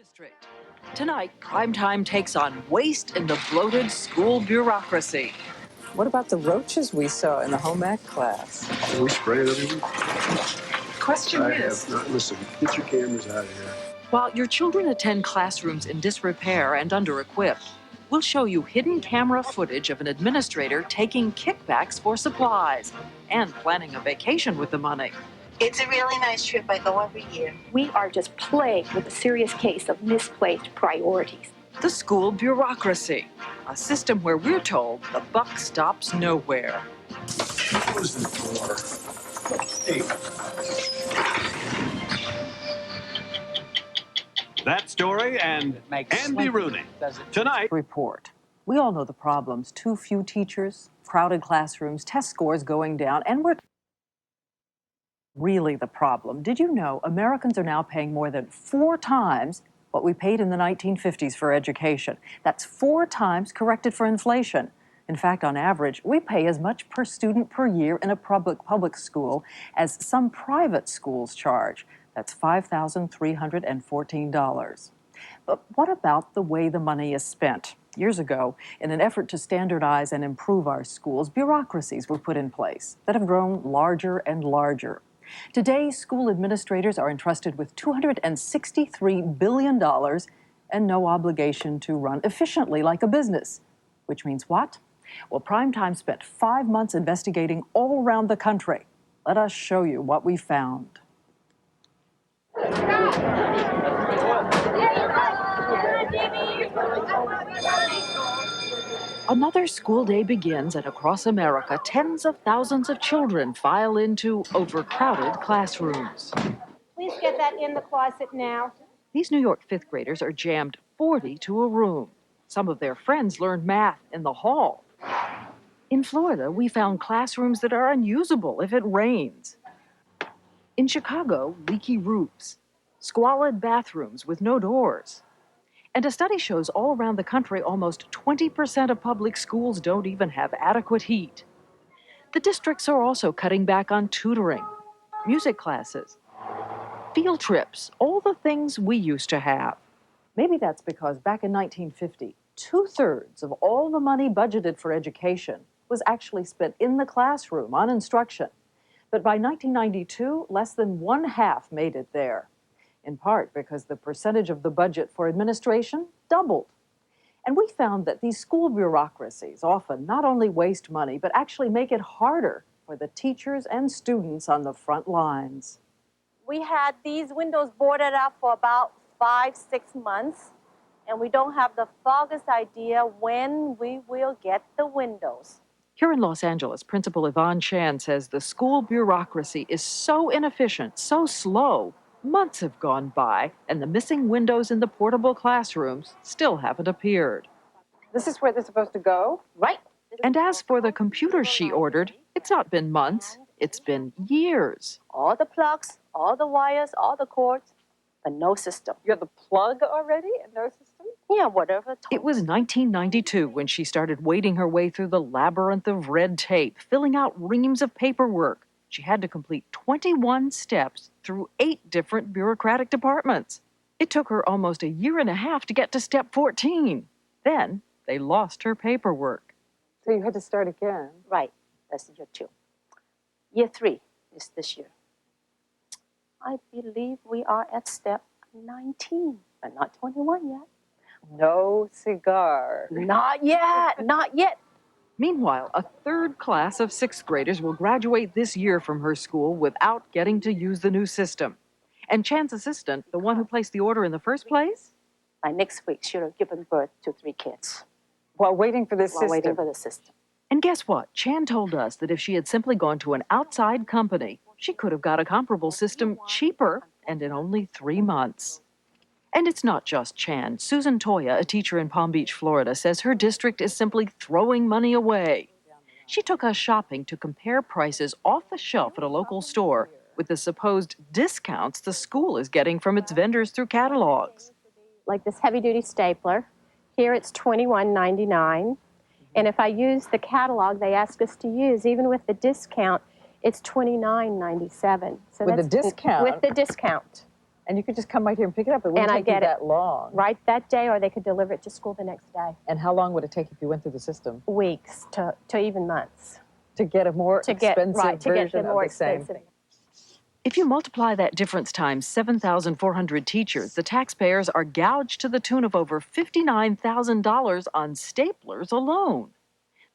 District. Tonight, primetime takes on waste in the bloated school bureaucracy. What about the roaches we saw in the home ec class? We spray it every week. Question is, Listen, get your cameras out of here. While your children attend classrooms in disrepair and under-equipped, we'll show you hidden camera footage of an administrator taking kickbacks for supplies and planning a vacation with the money. It's a really nice trip. I go every year. We are just plagued with a serious case of misplaced priorities. The school bureaucracy, a system where we're told the buck stops nowhere. Close the door. Hey. That story and Andy Rooney. Tonight. Report. We all know the problems. Too few teachers, crowded classrooms, test scores going down, and we're really the problem. Did you know Americans are now paying more than 4 times what we paid in the 1950s for education? That's 4 times corrected for inflation. In fact, on average, we pay as much per student per year in a public school as some private schools charge. That's $5,314. But what about the way the money is spent? Years ago, in an effort to standardize and improve our schools, bureaucracies were put in place that have grown larger and larger. Today, school administrators are entrusted with $263 billion and no obligation to run efficiently like a business. Which means what? Well, Primetime spent 5 months investigating all around the country. Let us show you what we found. Another school day begins, and across America, tens of thousands of children file into overcrowded classrooms. Please get that in the closet now. These New York 5th graders are jammed 40 to a room. Some of their friends learned math in the hall. In Florida, we found classrooms that are unusable if it rains. In Chicago, leaky roofs, squalid bathrooms with no doors. And a study shows all around the country, almost 20% of public schools don't even have adequate heat. The districts are also cutting back on tutoring, music classes, field trips, all the things we used to have. Maybe that's because back in 1950, 2/3 of all the money budgeted for education was actually spent in the classroom on instruction. But by 1992, less than 1/2 made it there, in part because the percentage of the budget for administration doubled. And we found that these school bureaucracies often not only waste money, but actually make it harder for the teachers and students on the front lines. We had these windows boarded up for about 5-6 months, and we don't have the foggiest idea when we will get the windows. Here in Los Angeles, Principal Yvonne Chan says the school bureaucracy is so inefficient, so slow. Months have gone by, and the missing windows in the portable classrooms still haven't appeared. This is where they're supposed to go? Right. And as for the computers she ordered, it's not been months, it's been years. All the plugs, all the wires, all the cords, but no system. You have the plug already and no system? Yeah, whatever. It was 1992 when she started wading her way through the labyrinth of red tape, filling out reams of paperwork. She had to complete 21 steps through 8 different bureaucratic departments. It took her almost a year and a half to get to step 14. Then they lost her paperwork. So you had to start again? Right. That's year 2. Year 3 is this year. I believe we are at step 19, but not 21 yet. No cigar. Not yet. Not yet. Meanwhile, a 3rd class of 6th graders will graduate this year from her school without getting to use the new system. And Chan's assistant, the one who placed the order in the first place? By next week, she'll have given birth to 3 kids. While waiting for the system. While waiting for the system. And guess what? Chan told us that if she had simply gone to an outside company, she could have got a comparable system cheaper and in only 3 months. And it's not just Chan. Susan Toya, a teacher in Palm Beach, Florida, says her district is simply throwing money away. She took us shopping to compare prices off the shelf at a local store with the supposed discounts the school is getting from its vendors through catalogs. Like this heavy-duty stapler. Here it's $21.99. And if I use the catalog they ask us to use, even with the discount, it's $29.97. So with the discount? With the discount. And you could just come right here and pick it up. It wouldn't And I take you get it that long. right that day, or they could deliver it to school the next day. And how long would it take if you went through the system? Weeks to even months. To get a more expensive version of the same thing. If you multiply that difference times 7,400 teachers, the taxpayers are gouged to the tune of over $59,000 on staplers alone.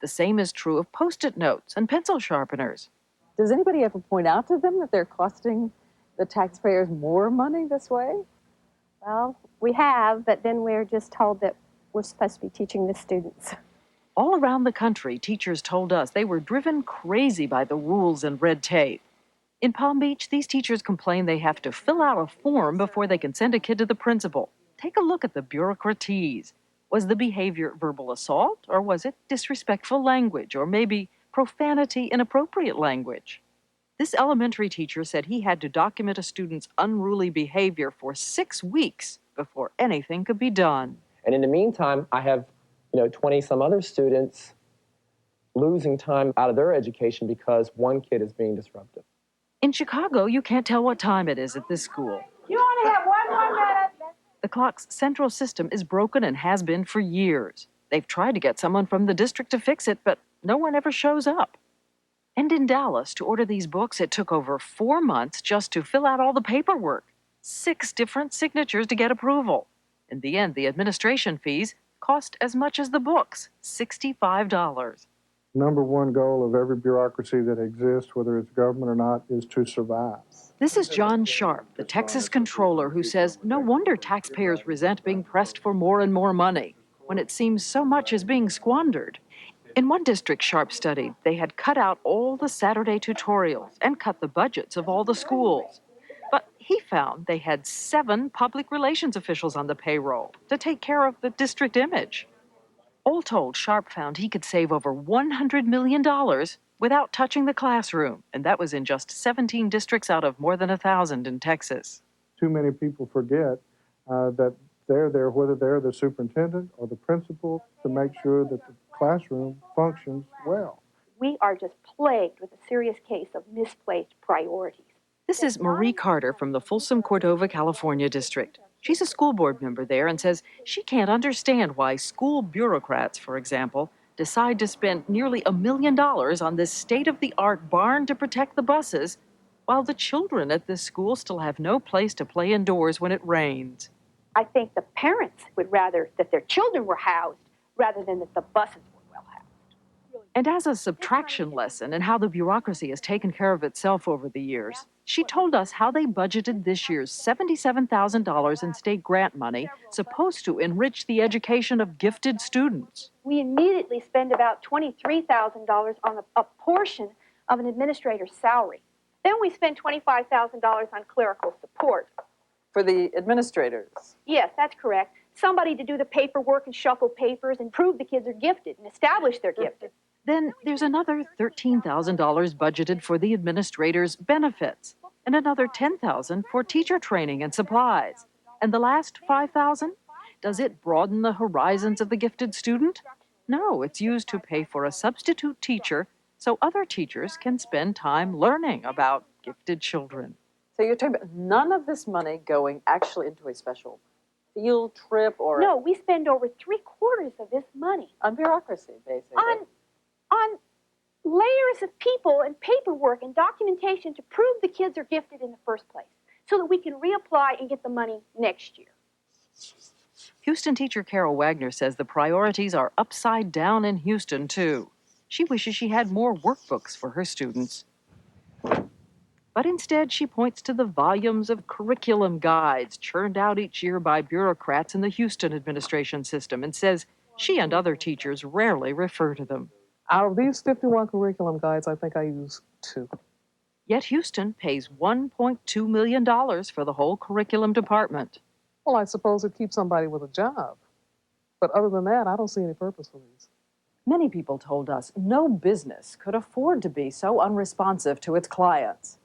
The same is true of Post-it notes and pencil sharpeners. Does anybody ever point out to them that they're costing the taxpayers more money this way? Well, we have, but then we're just told that we're supposed to be teaching the students. All around the country, teachers told us they were driven crazy by the rules and red tape. In Palm Beach, these teachers complain they have to fill out a form before they can send a kid to the principal. Take a look at the bureaucraties. Was the behavior verbal assault, or was it disrespectful language, or maybe profanity, inappropriate language? This elementary teacher said he had to document a student's unruly behavior for 6 weeks before anything could be done. And in the meantime, I have, 20 some other students losing time out of their education because one kid is being disruptive. In Chicago, you can't tell what time it is at this school. You only have 1 more minute. The clock's central system is broken and has been for years. They've tried to get someone from the district to fix it, but no one ever shows up. And in Dallas, to order these books, it took over 4 months just to fill out all the paperwork. 6 different signatures to get approval. In the end, the administration fees cost as much as the books, $65. Number one goal of every bureaucracy that exists, whether it's government or not, is to survive. This is John Sharp, the Texas controller, who says no wonder taxpayers resent being pressed for more and more money when it seems so much is being squandered. In one district Sharp studied, they had cut out all the Saturday tutorials and cut the budgets of all the schools. But he found they had 7 public relations officials on the payroll to take care of the district image. All told, Sharp found he could save over $100 million without touching the classroom, and that was in just 17 districts out of more than 1,000 in Texas. Too many people forget that they're there, whether they're the superintendent or the principal, to make sure that the classroom functions well. We are just plagued with a serious case of misplaced priorities. This is Marie Carter from the Folsom Cordova, California district. She's a school board member there and says she can't understand why school bureaucrats, for example, decide to spend nearly $1 million on this state-of-the-art barn to protect the buses, while the children at this school still have no place to play indoors when it rains. I think the parents would rather that their children were housed rather than that the buses were well housed. And as a subtraction lesson in how the bureaucracy has taken care of itself over the years, she told us how they budgeted this year's $77,000 in state grant money supposed to enrich the education of gifted students. We immediately spend about $23,000 on a portion of an administrator's salary. Then we spend $25,000 on clerical support. For the administrators? Yes, that's correct. Somebody to do the paperwork and shuffle papers and prove the kids are gifted and establish they're gifted. Then there's another $13,000 budgeted for the administrators' benefits, and another $10,000 for teacher training and supplies. And the last $5,000? Does it broaden the horizons of the gifted student? No, it's used to pay for a substitute teacher so other teachers can spend time learning about gifted children. So you're talking about none of this money going actually into a special field trip or... No, we spend over 3/4 of this money on bureaucracy, basically. On layers of people and paperwork and documentation to prove the kids are gifted in the first place so that we can reapply and get the money next year. Houston teacher Carol Wagner says the priorities are upside down in Houston, too. She wishes she had more workbooks for her students. But instead, she points to the volumes of curriculum guides churned out each year by bureaucrats in the Houston administration system and says she and other teachers rarely refer to them. Out of these 51 curriculum guides, I think I use 2. Yet Houston pays $1.2 million for the whole curriculum department. Well, I suppose it keeps somebody with a job. But other than that, I don't see any purpose for these. Many people told us no business could afford to be so unresponsive to its clients.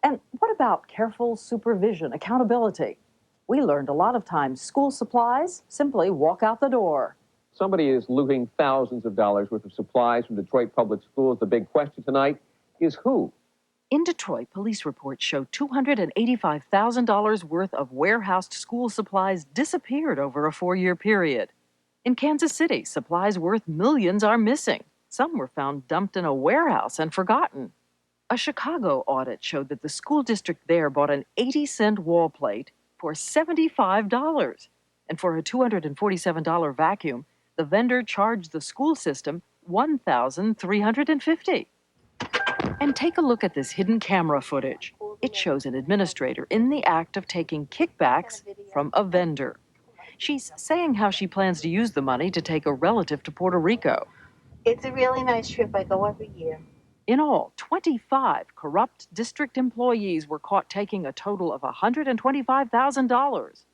And what about careful supervision, accountability? We learned a lot of times school supplies simply walk out the door. Somebody is looting thousands of dollars worth of supplies from Detroit Public Schools. The big question tonight is who? In Detroit, police reports show $285,000 worth of warehoused school supplies disappeared over a 4-year period. In Kansas City, supplies worth millions are missing. Some were found dumped in a warehouse and forgotten. A Chicago audit showed that the school district there bought an 80-cent wall plate for $75. And for a $247 vacuum, the vendor charged the school system $1,350. And take a look at this hidden camera footage. It shows an administrator in the act of taking kickbacks from a vendor. She's saying how she plans to use the money to take a relative to Puerto Rico. It's a really nice trip. I go every year. In all, 25 corrupt district employees were caught taking a total of $125,000.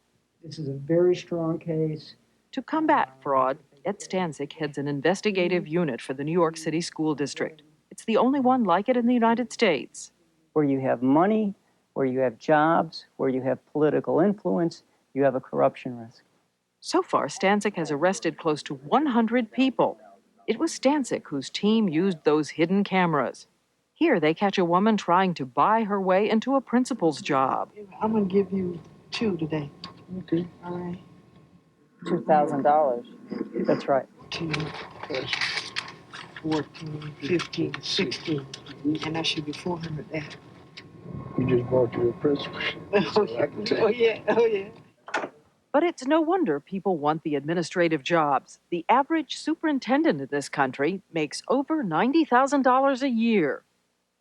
This is a very strong case. To combat fraud, Ed Stanzik heads an investigative unit for the New York City School District. It's the only one like it in the United States. Where you have money, where you have jobs, where you have political influence, you have a corruption risk. So far, Stanzik has arrested close to 100 people. It was Stanzik whose team used those hidden cameras. Here, they catch a woman trying to buy her way into a principal's job. I'm going to give you 2 today. Okay. All right. $2,000. That's right. 2 plus 14, 15, 16. And that should be 400 there. You just bought your principal. Oh, yeah. Oh, yeah. Oh, yeah. But it's no wonder people want the administrative jobs. The average superintendent in this country makes over $90,000 a year.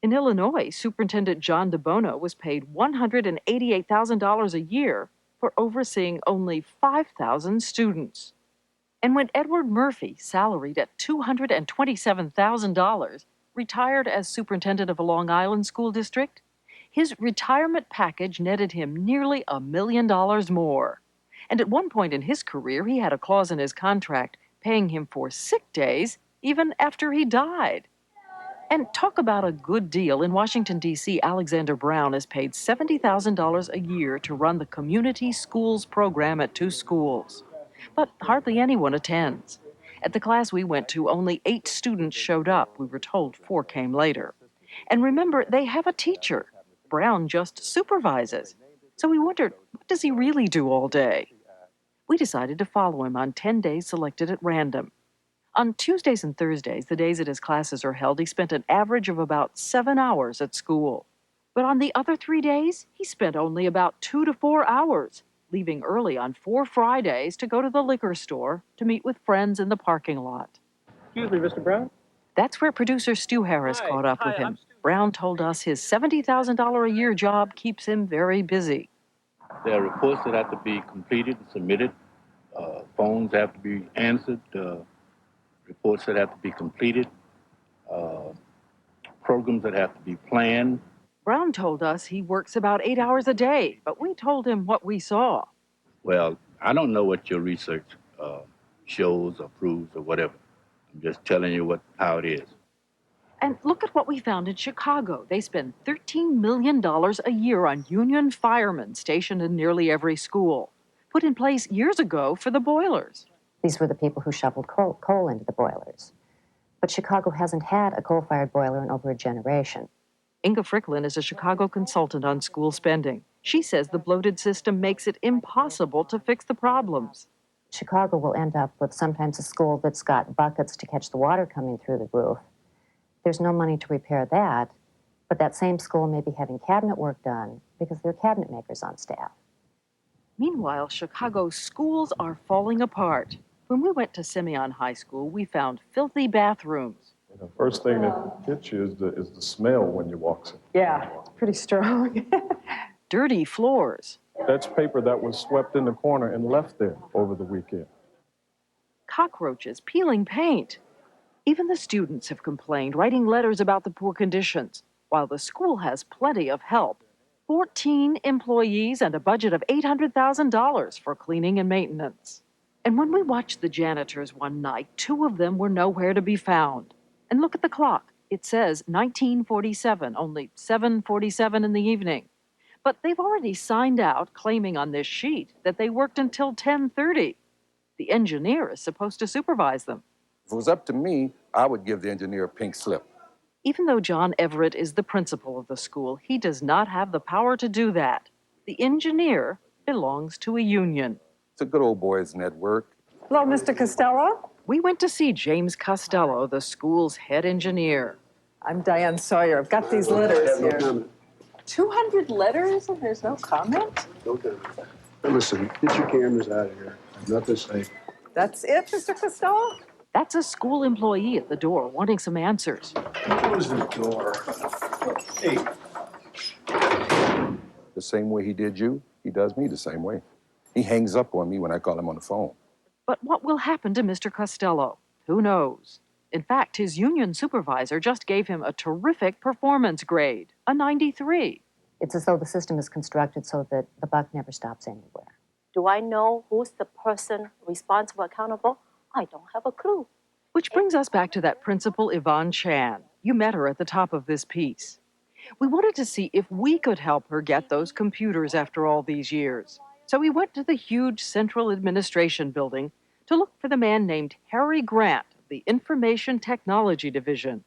In Illinois, Superintendent John DeBono was paid $188,000 a year for overseeing only 5,000 students. And when Edward Murphy, salaried at $227,000, retired as superintendent of a Long Island school district, his retirement package netted him nearly $1 million more. And at one point in his career, he had a clause in his contract paying him for sick days even after he died. And talk about a good deal. In Washington, D.C., Alexander Brown is paid $70,000 a year to run the community schools program at 2 schools. But hardly anyone attends. At the class we went to, only 8 students showed up. We were told 4 came later. And remember, they have a teacher. Brown just supervises. So we wondered, what does he really do all day? We decided to follow him on 10 days selected at random. On Tuesdays and Thursdays, the days that his classes are held, he spent an average of about 7 hours at school. But on the other 3 days, he spent only about 2 to 4 hours, leaving early on 4 Fridays to go to the liquor store to meet with friends in the parking lot. Excuse me, Mr. Brown? That's where producer Stu Harris caught up with him. Brown told us his $70,000 a year job keeps him very busy. There are reports that have to be completed and submitted. Phones have to be answered. Reports that have to be completed. Programs that have to be planned. Brown told us he works about 8 hours a day, but we told him what we saw. Well, I don't know what your research shows or proves or whatever. I'm just telling you how it is. And look at what we found in Chicago. They spend $13 million a year on union firemen stationed in nearly every school, put in place years ago for the boilers. These were the people who shoveled coal into the boilers. But Chicago hasn't had a coal-fired boiler in over a generation. Inga Fricklin is a Chicago consultant on school spending. She says the bloated system makes it impossible to fix the problems. Chicago will end up with sometimes a school that's got buckets to catch the water coming through the roof. There's no money to repair that, but that same school may be having cabinet work done because there are cabinet makers on staff. Meanwhile, Chicago's schools are falling apart. When we went to Simeon High School, we found filthy bathrooms. The first thing that hits you is the smell when you walk in. Yeah, it's pretty strong. Dirty floors. That's paper that was swept in the corner and left there over the weekend. Cockroaches peeling paint. Even the students have complained, writing letters about the poor conditions, while the school has plenty of help. 14 employees and a budget of $800,000 for cleaning and maintenance. And when we watched the janitors one night, 2 of them were nowhere to be found. And look at the clock. It says 1947, only 7:47 in the evening. But they've already signed out, claiming on this sheet that they worked until 10:30. The engineer is supposed to supervise them. If it was up to me, I would give the engineer a pink slip. Even though John Everett is the principal of the school, he does not have the power to do that. The engineer belongs to a union. It's a good old boys network. Hello, Mr. Costello. We went to see James Costello, the school's head engineer. I'm Diane Sawyer. I've got these letters here. 200 letters and there's no comment? No comment. Now listen, get your cameras out of here. Nothing safe. That's it, Mr. Costello? That's a school employee at the door wanting some answers. Close the door. Hey. The same way he did you, he does me the same way. He hangs up on me when I call him on the phone. But what will happen to Mr. Costello? Who knows? In fact, his union supervisor just gave him a terrific performance grade, a 93. It's as though the system is constructed so that the buck never stops anywhere. Do I know who's the person responsible, accountable? I don't have a clue. Which brings us back to that principal, Yvonne Chan. You met her at the top of this piece. We wanted to see if we could help her get those computers after all these years. So we went to the huge central administration building to look for the man named Harry Grant, the Information Technology Division.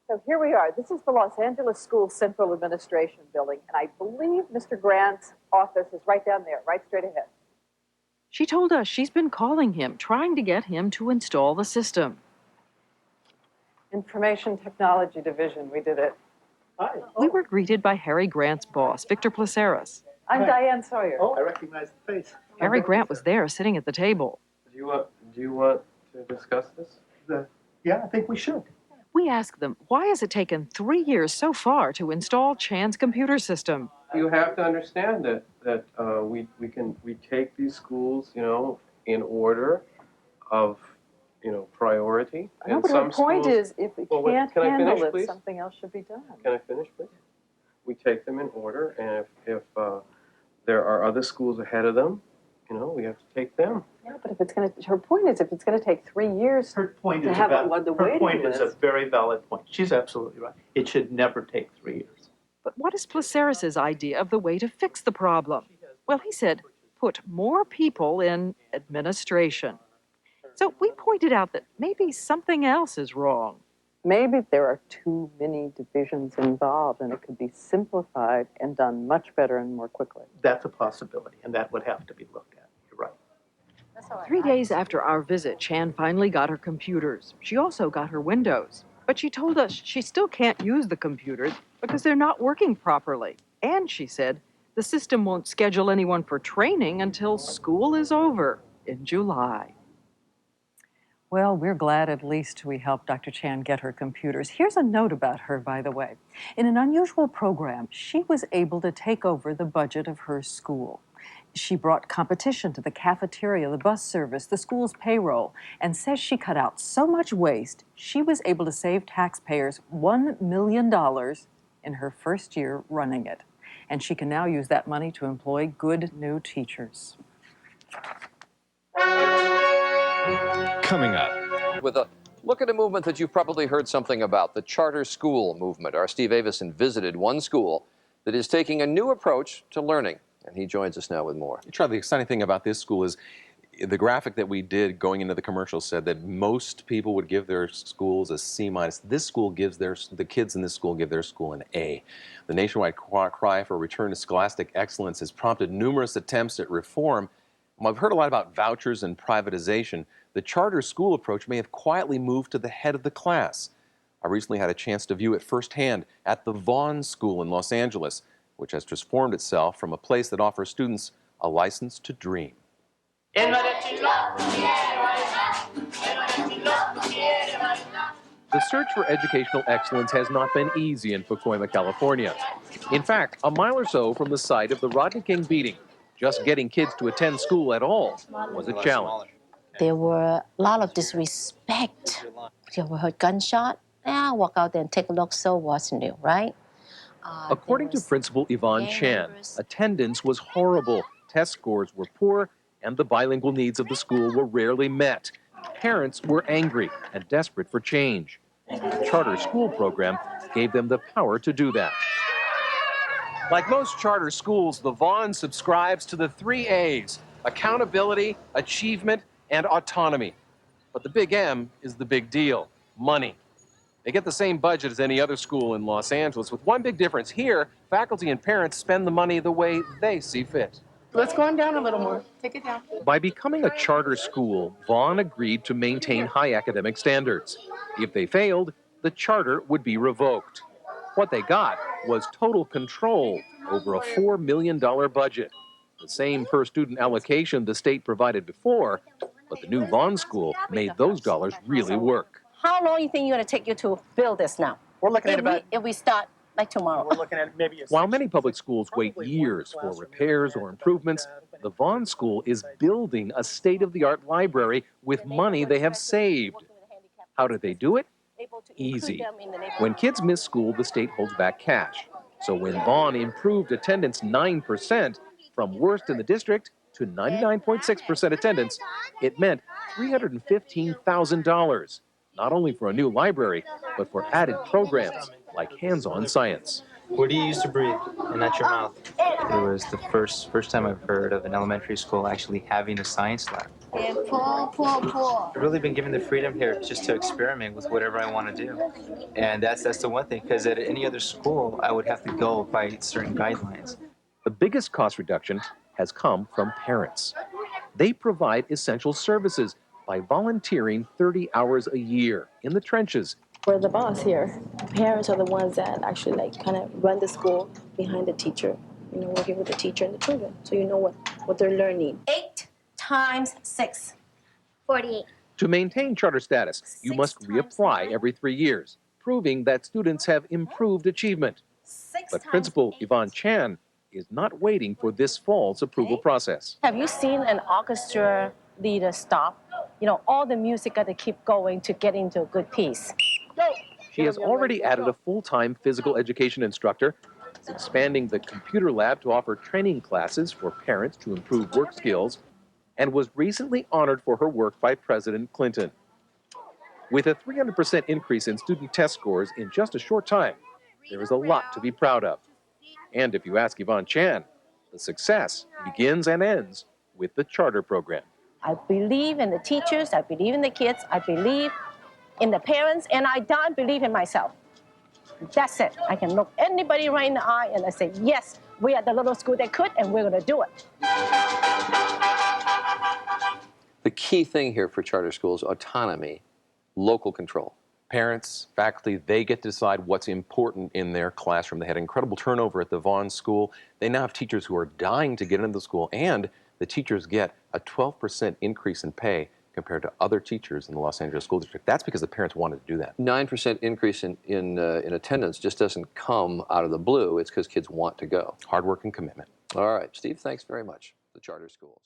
So here we are. This is the Los Angeles School Central Administration Building, and I believe Mr. Grant's office is right down there, right straight ahead. She told us she's been calling him, trying to get him to install the system. Information Technology Division, we did it. Hi. We were greeted by Harry Grant's boss, Victor Placeris. I'm Diane Sawyer. Oh, I recognize the face. Harry Grant was there sitting at the table. Do you want to discuss this? Yeah, I think we should. We asked them, why has it taken 3 years so far to install Chan's computer system? You have to understand that we take these schools, in order of, priority. No, but her point is, if we can't handle it, something else should be done. Can I finish, please? We take them in order, and if there are other schools ahead of them, we have to take them. Yeah, but if it's going to, her point is, if it's going to take 3 years her point to is have about, the her waiting point is a list. very valid point. She's absolutely right. It should never take 3 years. But what is Placeris's idea of the way to fix the problem? Well, he said, put more people in administration. So we pointed out that maybe something else is wrong. Maybe there are too many divisions involved and it could be simplified and done much better and more quickly. That's a possibility, and that would have to be looked at. You're right. That's all right. 3 days after our visit, Chan finally got her computers. She also got her Windows. But she told us she still can't use the computers because they're not working properly. And she said the system won't schedule anyone for training until school is over in July. Well, we're glad at least we helped Dr. Chan get her computers. Here's a note about her, by the way. In an unusual program, she was able to take over the budget of her school. She brought competition to the cafeteria, the bus service, the school's payroll, and says she cut out so much waste, she was able to save taxpayers $1 million in her first year running it. And she can now use that money to employ good new teachers. Coming up. With a look at a movement that you've probably heard something about, the charter school movement. Our Steve Avison visited one school that is taking a new approach to learning, and he joins us now with more. Charlie, the exciting thing about this school is the graphic that we did going into the commercial said that most people would give their schools a C-. This school gives the kids in this school give their school an A. The nationwide cry for a return to scholastic excellence has prompted numerous attempts at reform. Well, I've heard a lot about vouchers and privatization. The charter school approach may have quietly moved to the head of the class. I recently had a chance to view it firsthand at the Vaughn School in Los Angeles, which has transformed itself from a place that offers students a license to dream. The search for educational excellence has not been easy in Pacoima, California. In fact, a mile or so from the site of the Rodney King beating, just getting kids to attend school at all was a challenge. There were a lot of disrespect. You ever heard gunshot? Yeah, walk out there and take a look, so what's new, right? According to Principal Yvonne Chan, attendance was horrible, test scores were poor, and the bilingual needs of the school were rarely met. Parents were angry and desperate for change. The charter school program gave them the power to do that. Like most charter schools, the Vaughn subscribes to the 3 A's: accountability, achievement, and autonomy. But the big M is the big deal: money. They get the same budget as any other school in Los Angeles, with one big difference. Here, faculty and parents spend the money the way they see fit. Let's go on down a little more. Take it down. By becoming a charter school, Vaughn agreed to maintain high academic standards. If they failed, the charter would be revoked. What they got was total control over a $4 million budget, the same per-student allocation the state provided before, but the new Vaughn School made those dollars really work. How long do you think you're going to take you to build this now? We're looking at about, if we start like tomorrow. we're looking at maybe a While many public schools wait years for repairs or improvements, the Vaughn School is building a state-of-the-art library with money they have saved. How did they do it? Easy. When kids miss school, the state holds back cash. So when Vaughn improved attendance 9%, from worst in the district to 99.6% attendance, it meant $315,000, not only for a new library, but for added programs like hands-on science. What do you use to breathe and not your mouth? It was the first time I've heard of an elementary school actually having a science lab. I've really been given the freedom here just to experiment with whatever I want to do. And that's the one thing, because at any other school, I would have to go by certain guidelines. The biggest cost reduction has come from parents. They provide essential services by volunteering 30 hours a year in the trenches. We're the boss here. Parents are the ones that actually kind of run the school behind the teacher, working with the teacher and the children. So you know what they're learning. 8 times 6. 48. To maintain charter status, you must reapply every 3 years, proving that students have improved achievement. But Principal Yvonne Chan is not waiting for this fall's approval process. Have you seen an orchestra leader stop? All the music got to keep going to get into a good piece. She has already added a full-time physical education instructor, is expanding the computer lab to offer training classes for parents to improve work skills, and was recently honored for her work by President Clinton. With a 300% increase in student test scores in just a short time, there is a lot to be proud of. And if you ask Yvonne Chan, the success begins and ends with the charter program. I believe in the teachers, I believe in the kids, I believe in the parents, and I don't believe in myself. That's it. I can look anybody right in the eye and I say, yes, we are the little school that could, and we're going to do it. The key thing here for charter schools, autonomy, local control. Parents, faculty, they get to decide what's important in their classroom. They had incredible turnover at the Vaughn School. They now have teachers who are dying to get into the school, and the teachers get a 12% increase in pay compared to other teachers in the Los Angeles School District. That's because the parents wanted to do that. 9% increase in attendance just doesn't come out of the blue. It's because kids want to go. Hard work and commitment. All right, Steve, thanks very much. The charter schools.